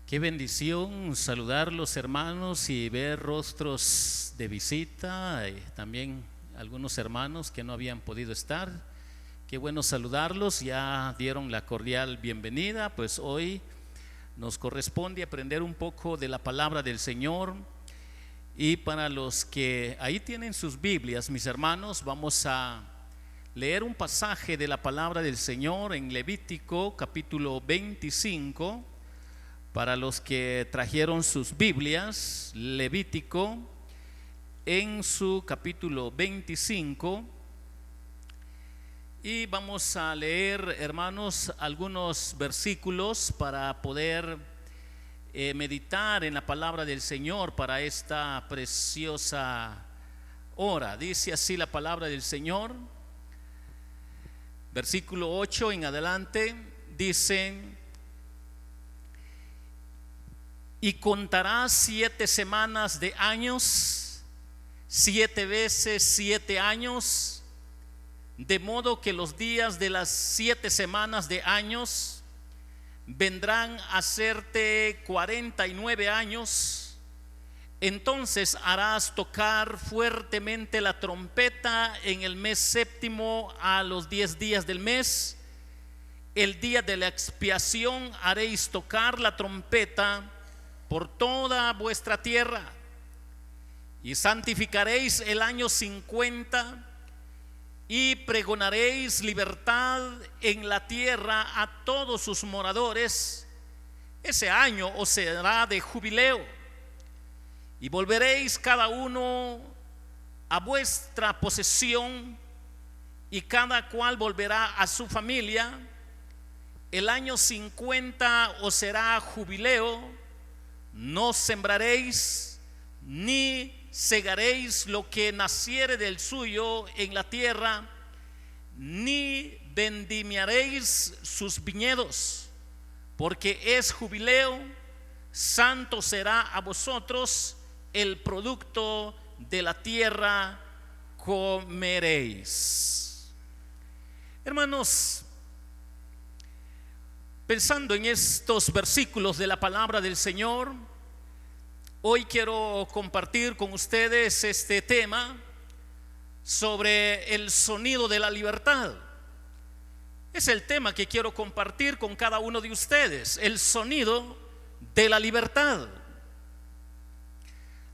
Qué bendición saludar los hermanos y ver rostros de visita, y también algunos hermanos que no habían podido estar. Qué bueno saludarlos, ya dieron la cordial bienvenida. Pues hoy nos corresponde aprender un poco de la palabra del Señor. Y para los que ahí tienen sus Biblias, mis hermanos, vamos a leer un pasaje de la palabra del Señor en Levítico capítulo 25. Para los que trajeron sus Biblias, Levítico en su capítulo 25. Y vamos a leer, hermanos, algunos versículos para poder meditar en la palabra del Señor para esta preciosa hora. Dice así la palabra del Señor, versículo 8 en adelante, dice: y contarás 7 semanas de años, 7 veces 7 años, de modo que los días de las 7 semanas de años vendrán a serte 49 años. Entonces harás tocar fuertemente la trompeta en el mes séptimo a los 10 días del mes. El día de la expiación haréis tocar la trompeta por toda vuestra tierra, y santificaréis el año 50 y pregonaréis libertad en la tierra a todos sus moradores. Ese año os será de jubileo, y volveréis cada uno a vuestra posesión, y cada cual volverá a su familia. El año 50 os será jubileo. No sembraréis ni segaréis lo que naciere del suyo en la tierra, ni vendimiaréis sus viñedos, porque es jubileo. Santo será a vosotros, el producto de la tierra comeréis. Hermanos, pensando en estos versículos de la palabra del Señor, hoy quiero compartir con ustedes este tema sobre el sonido de la libertad. Es el tema que quiero compartir con cada uno de ustedes, el sonido de la libertad.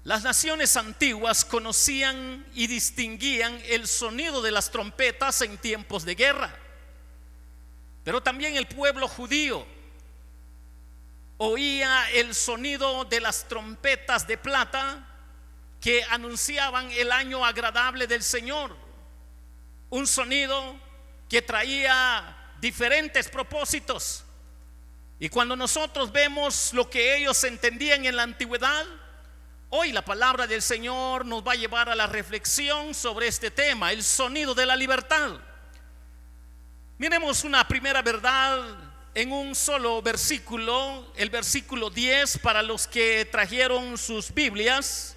Las naciones antiguas conocían y distinguían el sonido de las trompetas en tiempos de guerra. Pero también el pueblo judío oía el sonido de las trompetas de plata que anunciaban el año agradable del Señor. Un sonido que traía diferentes propósitos. Y cuando nosotros vemos lo que ellos entendían en la antigüedad, hoy la palabra del Señor nos va a llevar a la reflexión sobre este tema, el sonido de la libertad. Miremos una primera verdad en un solo versículo, el versículo 10 para los que trajeron sus Biblias,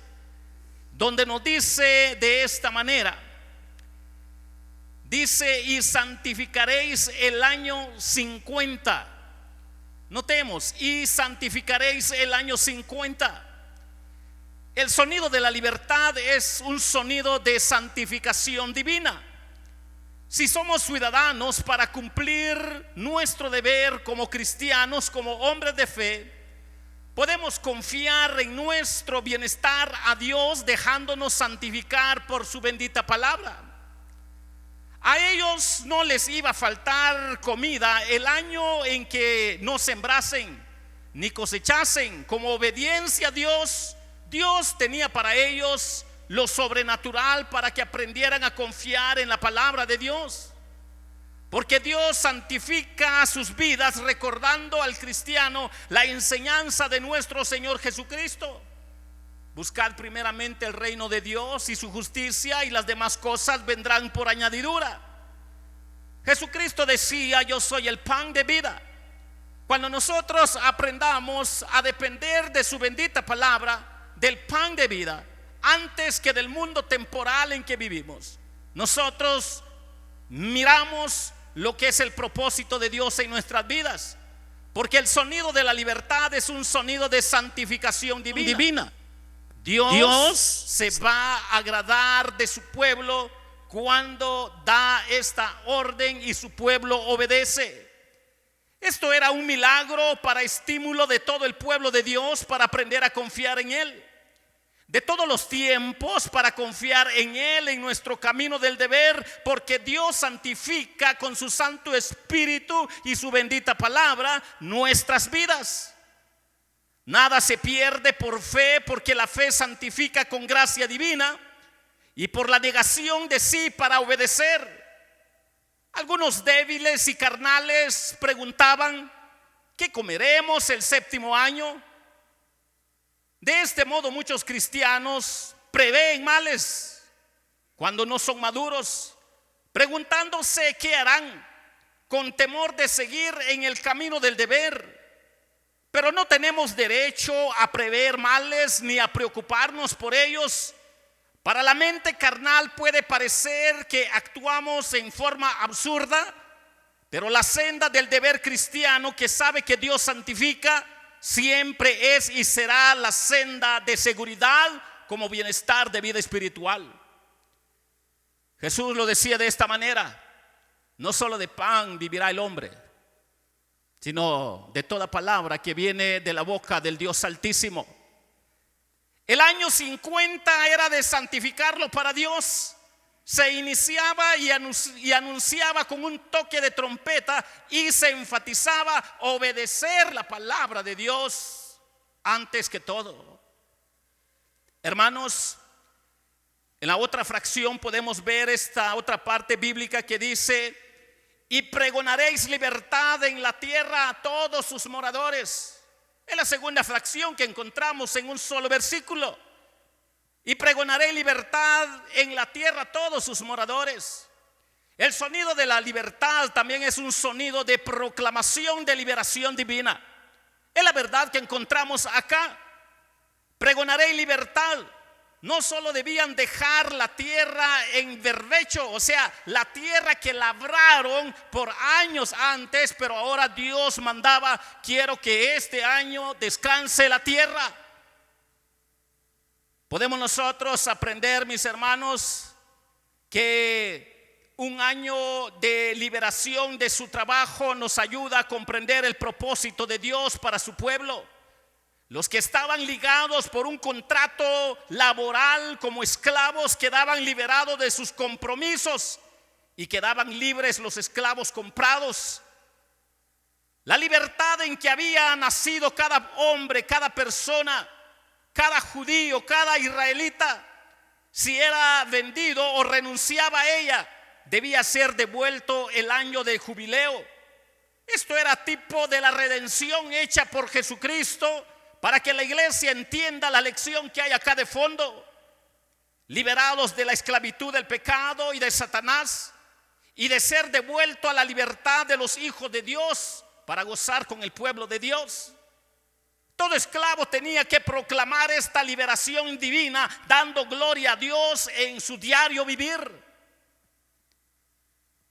donde nos dice de esta manera. Dice: y santificaréis el año 50. Notemos, y santificaréis el año 50. El sonido de la libertad es un sonido de santificación divina. Si somos ciudadanos, para cumplir nuestro deber como cristianos, como hombres de fe, podemos confiar en nuestro bienestar a Dios, dejándonos santificar por su bendita palabra. A ellos no les iba a faltar comida el año en que no sembrasen ni cosechasen. Como obediencia a Dios, Dios tenía para ellos lo sobrenatural para que aprendieran a confiar en la palabra de Dios. Porque Dios santifica sus vidas recordando al cristiano la enseñanza de nuestro Señor Jesucristo. Buscad primeramente el reino de Dios y su justicia, y las demás cosas vendrán por añadidura. Jesucristo decía: yo soy el pan de vida. Cuando nosotros aprendamos a depender de su bendita palabra, del pan de vida, antes que del mundo temporal en que vivimos, nosotros miramos lo que es el propósito de Dios en nuestras vidas. Porque el sonido de la libertad es un sonido de santificación divina. Dios se va a agradar de su pueblo cuando da esta orden y su pueblo obedece. Esto era un milagro para estímulo de todo el pueblo de Dios para aprender a confiar en Él. De todos los tiempos para confiar en Él en nuestro camino del deber, porque Dios santifica con su Santo Espíritu y su bendita palabra nuestras vidas. Nada se pierde por fe, porque la fe santifica con gracia divina y por la negación de sí para obedecer. Algunos débiles y carnales preguntaban: ¿qué comeremos el séptimo año? De este modo muchos cristianos prevén males cuando no son maduros, preguntándose qué harán, con temor de seguir en el camino del deber. Pero no tenemos derecho a prever males ni a preocuparnos por ellos. Para la mente carnal puede parecer que actuamos en forma absurda, pero la senda del deber cristiano, que sabe que Dios santifica, siempre es y será la senda de seguridad como bienestar de vida espiritual. Jesús lo decía de esta manera: no solo de pan vivirá el hombre, sino de toda palabra que viene de la boca del Dios Altísimo. El año 50 era de santificarlo para Dios. Se iniciaba y anunciaba con un toque de trompeta, y se enfatizaba obedecer la palabra de Dios antes que todo. Hermanos, en la otra fracción podemos ver esta otra parte bíblica que dice: y pregonaréis libertad en la tierra a todos sus moradores. Es la segunda fracción que encontramos en un solo versículo. Y pregonaré libertad en la tierra a todos sus moradores. El sonido de la libertad también es un sonido de proclamación de liberación divina. Es la verdad que encontramos acá. Pregonaré libertad. No solo debían dejar la tierra en berbecho, o sea, la tierra que labraron por años antes, pero ahora Dios mandaba: quiero que este año descanse la tierra. Podemos nosotros aprender, mis hermanos, que un año de liberación de su trabajo nos ayuda a comprender el propósito de Dios para su pueblo. Los que estaban ligados por un contrato laboral como esclavos quedaban liberados de sus compromisos, y quedaban libres los esclavos comprados. La libertad en que había nacido cada hombre, cada persona, cada judío, cada israelita, si era vendido o renunciaba a ella, debía ser devuelto el año de jubileo. Esto era tipo de la redención hecha por Jesucristo, para que la iglesia entienda la lección que hay acá de fondo. Liberados de la esclavitud del pecado y de Satanás, y de ser devuelto a la libertad de los hijos de Dios para gozar con el pueblo de Dios. Todo esclavo tenía que proclamar esta liberación divina, dando gloria a Dios en su diario vivir.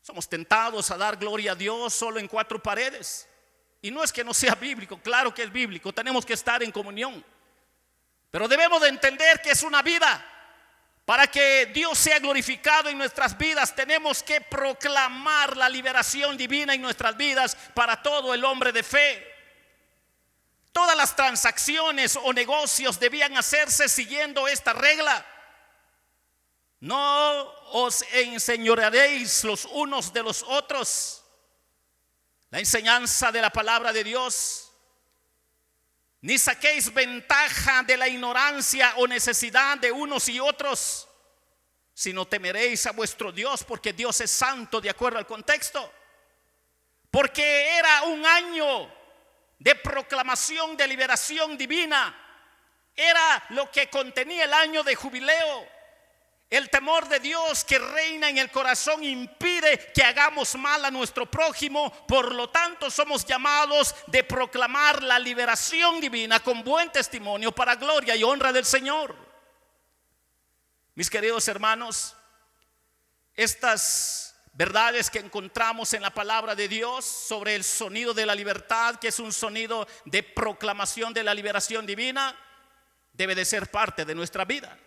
Somos tentados a dar gloria a Dios solo en 4 paredes. Y no es que no sea bíblico, claro que es bíblico, tenemos que estar en comunión. Pero debemos de entender que es una vida. Para que Dios sea glorificado en nuestras vidas, tenemos que proclamar la liberación divina en nuestras vidas para todo el hombre de fe. Todas las transacciones o negocios debían hacerse siguiendo esta regla: no os enseñorearéis los unos de los otros. La enseñanza de la palabra de Dios: ni saquéis ventaja de la ignorancia o necesidad de unos y otros, sino temeréis a vuestro Dios, porque Dios es santo, de acuerdo al contexto. Porque era un año de proclamación de liberación divina. Era lo que contenía el año de jubileo. El temor de Dios que reina en el corazón impide que hagamos mal a nuestro prójimo. Por lo tanto, somos llamados de proclamar la liberación divina con buen testimonio para gloria y honra del Señor. Mis queridos hermanos, estas verdades que encontramos en la palabra de Dios sobre el sonido de la libertad, que es un sonido de proclamación de la liberación divina, debe de ser parte de nuestra vida.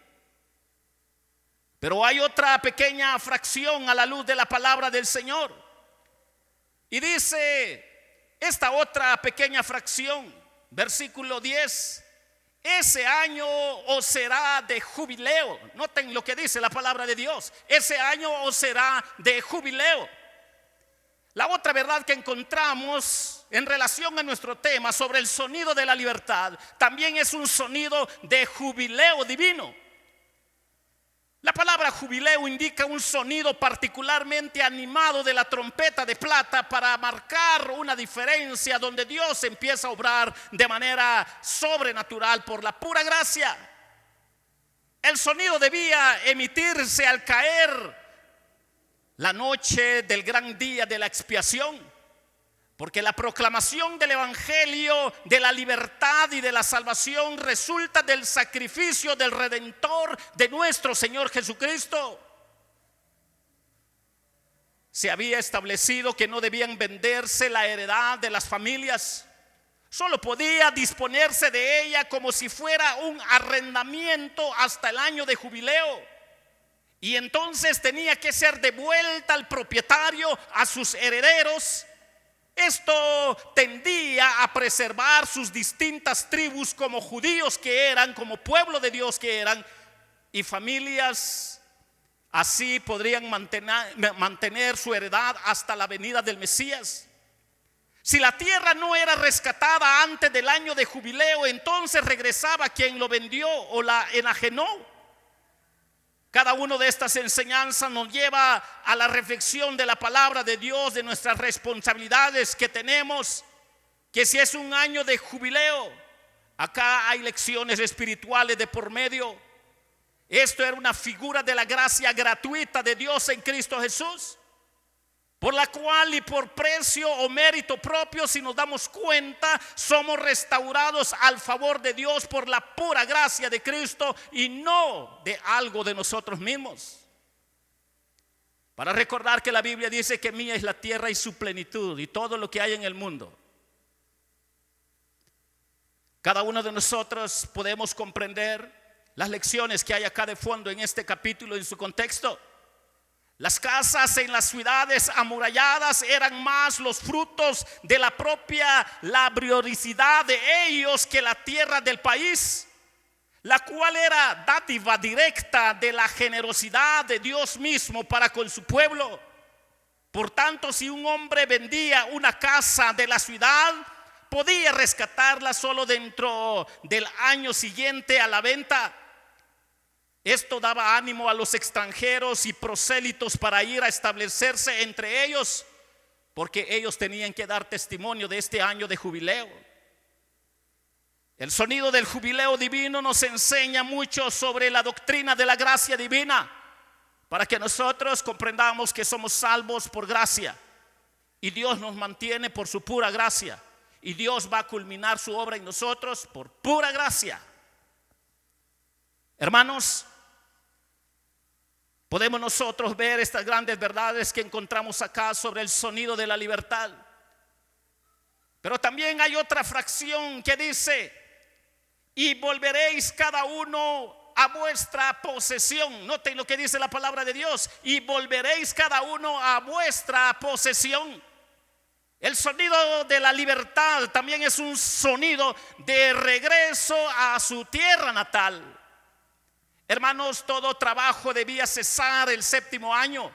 Pero hay otra pequeña fracción a la luz de la palabra del Señor. Y dice esta otra pequeña fracción, versículo 10: ese año os será de jubileo. Noten lo que dice la palabra de Dios. Ese año os será de jubileo. La otra verdad que encontramos en relación a nuestro tema sobre el sonido de la libertad también es un sonido de jubileo divino. La palabra jubileo indica un sonido particularmente animado de la trompeta de plata para marcar una diferencia donde Dios empieza a obrar de manera sobrenatural por la pura gracia. El sonido debía emitirse al caer la noche del gran día de la expiación, porque la proclamación del evangelio de la libertad y de la salvación resulta del sacrificio del Redentor, de nuestro Señor Jesucristo. Se había establecido que no debían venderse la heredad de las familias. Solo podía disponerse de ella como si fuera un arrendamiento hasta el año de jubileo. Y entonces tenía que ser devuelta al propietario, a sus herederos. Esto tendía a preservar sus distintas tribus como judíos que eran, como pueblo de Dios que eran, y familias así podrían mantener su heredad hasta la venida del Mesías. Si la tierra no era rescatada antes del año de jubileo, entonces regresaba quien lo vendió o la enajenó. Cada una de estas enseñanzas nos lleva a la reflexión de la palabra de Dios, de nuestras responsabilidades que tenemos, que si es un año de jubileo, acá hay lecciones espirituales de por medio. Esto era una figura de la gracia gratuita de Dios en Cristo Jesús, por la cual y por precio o mérito propio, si nos damos cuenta, somos restaurados al favor de Dios por la pura gracia de Cristo y no de algo de nosotros mismos. Para recordar que la Biblia dice que mía es la tierra y su plenitud y todo lo que hay en el mundo. Cada uno de nosotros podemos comprender las lecciones que hay acá de fondo en este capítulo en su contexto. Las casas en las ciudades amuralladas eran más los frutos de la propia laboriosidad de ellos que la tierra del país, la cual era dádiva directa de la generosidad de Dios mismo para con su pueblo. Por tanto, si un hombre vendía una casa de la ciudad, podía rescatarla solo dentro del año siguiente a la venta. Esto daba ánimo a los extranjeros y prosélitos para ir a establecerse entre ellos, porque ellos tenían que dar testimonio de este año de jubileo. El sonido del jubileo divino nos enseña mucho sobre la doctrina de la gracia divina, para que nosotros comprendamos que somos salvos por gracia y Dios nos mantiene por su pura gracia, y Dios va a culminar su obra en nosotros por pura gracia. Hermanos, podemos nosotros ver estas grandes verdades que encontramos acá sobre el sonido de la libertad. Pero también hay otra fracción que dice: y volveréis cada uno a vuestra posesión. Noten lo que dice la palabra de Dios: y volveréis cada uno a vuestra posesión. El sonido de la libertad también es un sonido de regreso a su tierra natal. Hermanos, todo trabajo debía cesar el séptimo año,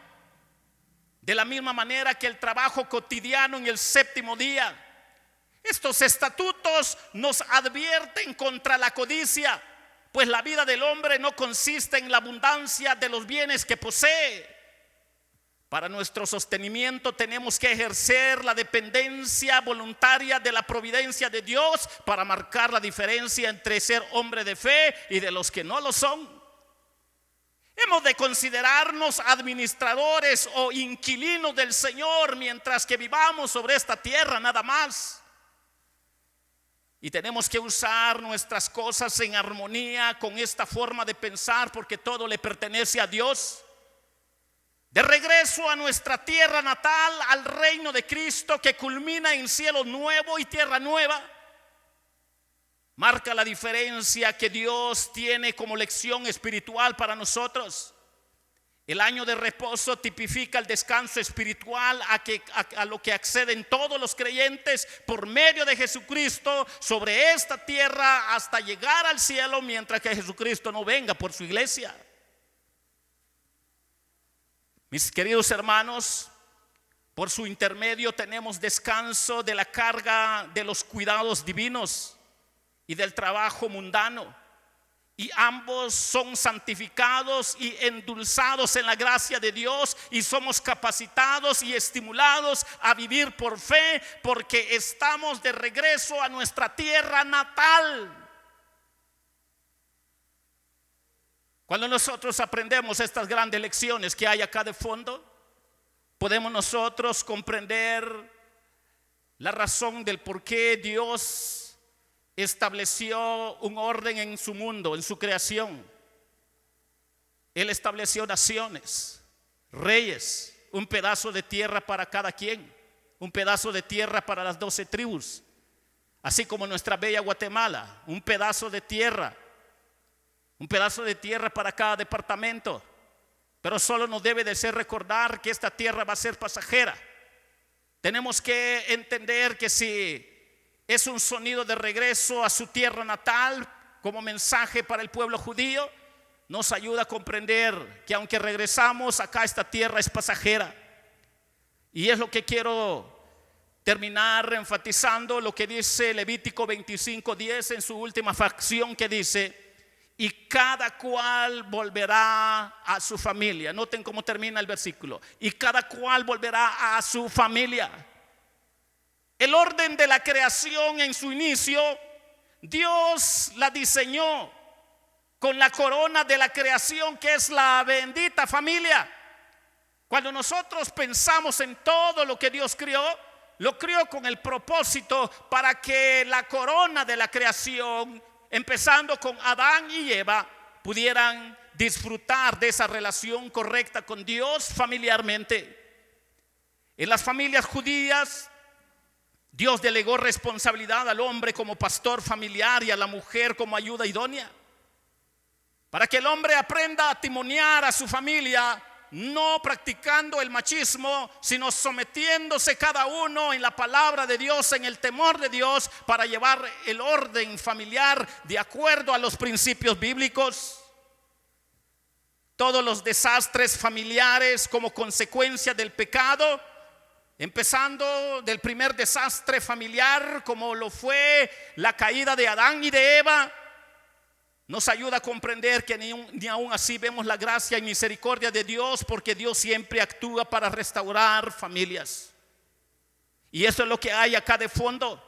de la misma manera que el trabajo cotidiano en el séptimo día. Estos estatutos nos advierten contra la codicia, pues la vida del hombre no consiste en la abundancia de los bienes que posee. Para nuestro sostenimiento tenemos que ejercer la dependencia voluntaria de la providencia de Dios para marcar la diferencia entre ser hombre de fe y de los que no lo son. Hemos de considerarnos administradores o inquilinos del Señor mientras que vivamos sobre esta tierra, nada más. Y tenemos que usar nuestras cosas en armonía con esta forma de pensar, porque todo le pertenece a Dios. de regreso a nuestra tierra natal, al reino de Cristo que culmina en cielo nuevo y tierra nueva, marca la diferencia que Dios tiene como lección espiritual para nosotros. El año de reposo tipifica el descanso espiritual a lo que acceden todos los creyentes por medio de Jesucristo sobre esta tierra hasta llegar al cielo, mientras que Jesucristo no venga por su iglesia. Mis queridos hermanos, por su intermedio tenemos descanso de la carga de los cuidados divinos y del trabajo mundano. Y ambos son santificados y endulzados en la gracia de Dios, y somos capacitados y estimulados a vivir por fe, porque estamos de regreso a nuestra tierra natal. Cuando nosotros aprendemos estas grandes lecciones que hay acá de fondo, podemos nosotros comprender la razón del por qué Dios estableció un orden en su mundo, en su creación. Él estableció naciones, reyes, un pedazo de tierra para cada quien, un pedazo de tierra para las 12 tribus, así como nuestra bella Guatemala, un pedazo de tierra para cada departamento. Pero solo nos debe de ser recordar que esta tierra va a ser pasajera. Tenemos que entender que si es un sonido de regreso a su tierra natal como mensaje para el pueblo judío, nos ayuda a comprender que aunque regresamos acá, esta tierra es pasajera. Y es lo que quiero terminar enfatizando, lo que dice Levítico 25:10 en su última fracción, que dice: y cada cual volverá a su familia. Noten cómo termina el versículo: y cada cual volverá a su familia. El orden de la creación en su inicio, Dios la diseñó con la corona de la creación, que es la bendita familia. Cuando nosotros pensamos en todo lo que Dios creó, lo creó con el propósito para que la corona de la creación, empezando con Adán y Eva, pudieran disfrutar de esa relación correcta con Dios familiarmente. En las familias judías, Dios delegó responsabilidad al hombre como pastor familiar y a la mujer como ayuda idónea, para que el hombre aprenda a timonear a su familia, no practicando el machismo, sino sometiéndose cada uno en la palabra de Dios, en el temor de Dios, para llevar el orden familiar de acuerdo a los principios bíblicos. Todos los desastres familiares como consecuencia del pecado, empezando del primer desastre familiar, como lo fue la caída de Adán y de Eva, nos ayuda a comprender que ni aún así vemos la gracia y misericordia de Dios, porque Dios siempre actúa para restaurar familias. Y eso es lo que hay acá de fondo,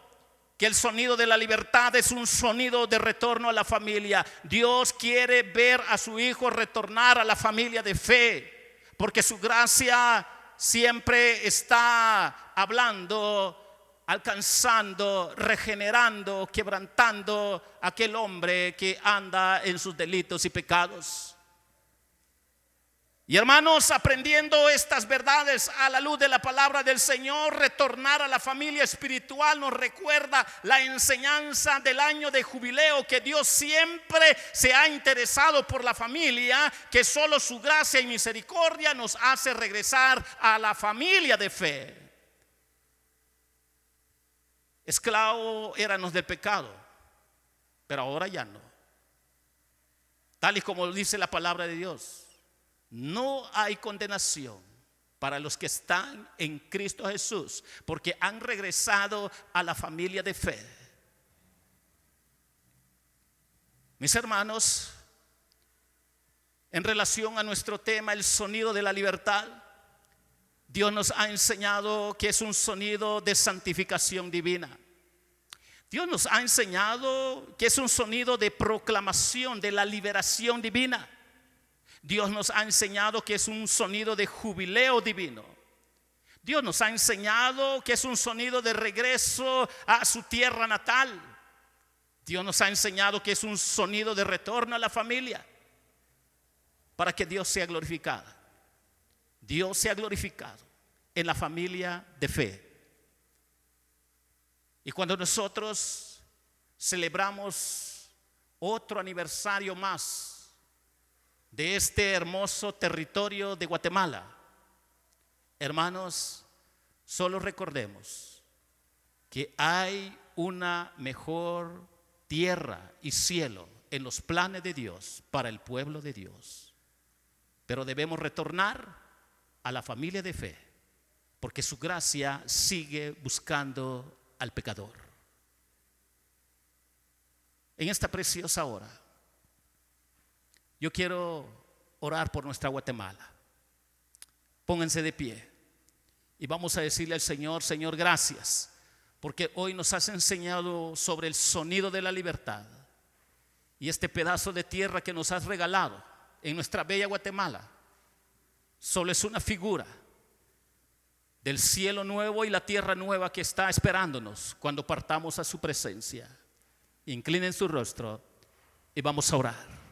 que el sonido de la libertad es un sonido de retorno a la familia. Dios quiere ver a su hijo retornar a la familia de fe, porque su gracia siempre está hablando, alcanzando, regenerando, quebrantando a aquel hombre que anda en sus delitos y pecados. Y hermanos, aprendiendo estas verdades a la luz de la palabra del Señor, retornar a la familia espiritual nos recuerda la enseñanza del año de jubileo, que Dios siempre se ha interesado por la familia, que solo su gracia y misericordia nos hace regresar a la familia de fe. Esclavos éramos del pecado, pero ahora ya no. Tal y como dice la palabra de Dios, no hay condenación para los que están en Cristo Jesús, porque han regresado a la familia de fe. Mis hermanos, en relación a nuestro tema, el sonido de la libertad, Dios nos ha enseñado que es un sonido de santificación divina. Dios nos ha enseñado que es un sonido de proclamación de la liberación divina. Dios nos ha enseñado que es un sonido de jubileo divino. Dios nos ha enseñado que es un sonido de regreso a su tierra natal. Dios nos ha enseñado que es un sonido de retorno a la familia, para que Dios sea glorificado. Dios se ha glorificado en la familia de fe. Y cuando nosotros celebramos otro aniversario más de este hermoso territorio de Guatemala, hermanos, solo recordemos que hay una mejor tierra y cielo en los planes de Dios para el pueblo de Dios. Pero debemos retornar a la familia de fe, porque su gracia sigue buscando al pecador. En esta preciosa hora, yo quiero orar por nuestra Guatemala. Pónganse de pie y vamos a decirle al Señor: Señor, gracias, porque hoy nos has enseñado sobre el sonido de la libertad y este pedazo de tierra que nos has regalado en nuestra bella Guatemala solo es una figura del cielo nuevo y la tierra nueva que está esperándonos cuando partamos a su presencia. Inclinen su rostro y vamos a orar.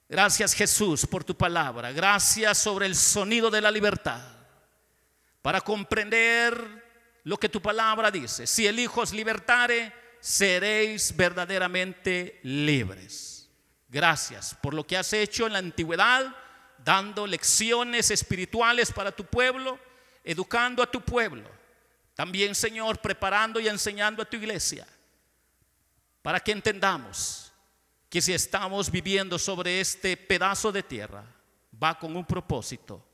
Gracias, Jesús, por tu palabra. Gracias sobre el sonido de la libertad, para comprender lo que tu palabra dice: si el Hijo os libertare, seréis verdaderamente libres. Gracias por lo que has hecho en la antigüedad, dando lecciones espirituales para tu pueblo, educando a tu pueblo. También, Señor, preparando y enseñando a tu iglesia, para que entendamos que si estamos viviendo sobre este pedazo de tierra, va con un propósito,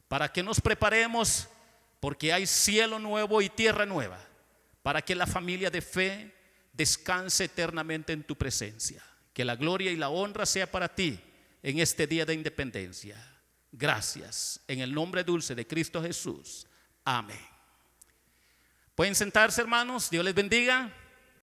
para que nos preparemos, porque hay cielo nuevo y tierra nueva, para que la familia de fe descanse eternamente en tu presencia. Que la gloria y la honra sea para ti en este día de independencia. Gracias, en el nombre dulce de Cristo Jesús. Amén. Pueden sentarse, hermanos. Dios les bendiga.